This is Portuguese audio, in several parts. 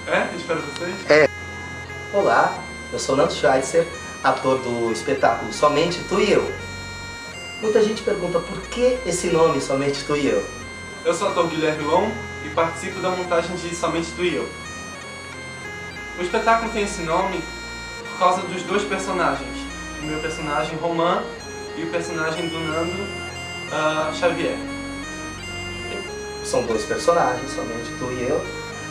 É? Eu espero vocês. Olá, eu sou Nando Schweitzer, ator do espetáculo Somente Tu e Eu. Muita gente pergunta por que esse nome Somente Tu e Eu? Eu sou o ator Guilherme Long e participo da montagem de Somente Tu e Eu. O espetáculo tem esse nome por causa dos dois personagens. O meu personagem Romã e o personagem do Nando, Xavier. São dois personagens, Somente Tu e Eu,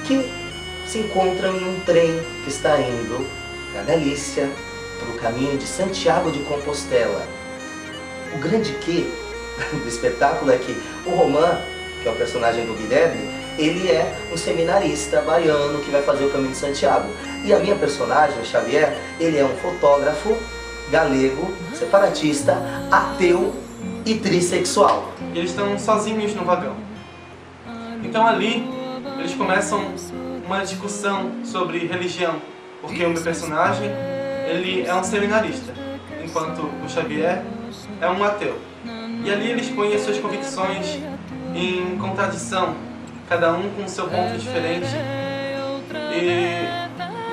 que se encontram em um trem que está indo da Galícia para o caminho de Santiago de Compostela. O grande quê do espetáculo é que o Romã, que é o personagem do Guilherme, ele é um seminarista baiano que vai fazer o caminho de Santiago. E a minha personagem, o Xavier, ele é um fotógrafo galego, separatista, ateu e trissexual. E eles estão sozinhos no vagão. Então ali, eles começam uma discussão sobre religião, porque o meu personagem, ele é um seminarista, enquanto o Xavier é um ateu. E ali eles põem as suas convicções em contradição, cada um com o seu ponto diferente, e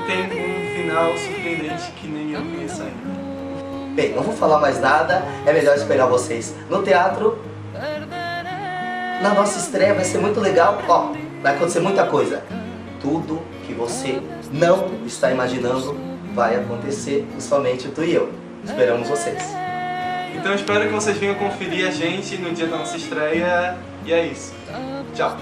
tem um final surpreendente que nem eu conheço ainda. Bem, não vou falar mais nada, é melhor esperar vocês no teatro. Na nossa estreia vai ser muito legal, ó, vai acontecer muita coisa. Tudo que você não está imaginando vai acontecer e Somente Tu e Eu. Esperamos vocês. Então espero que vocês venham conferir a gente no dia da nossa estreia, e é isso. Tchau!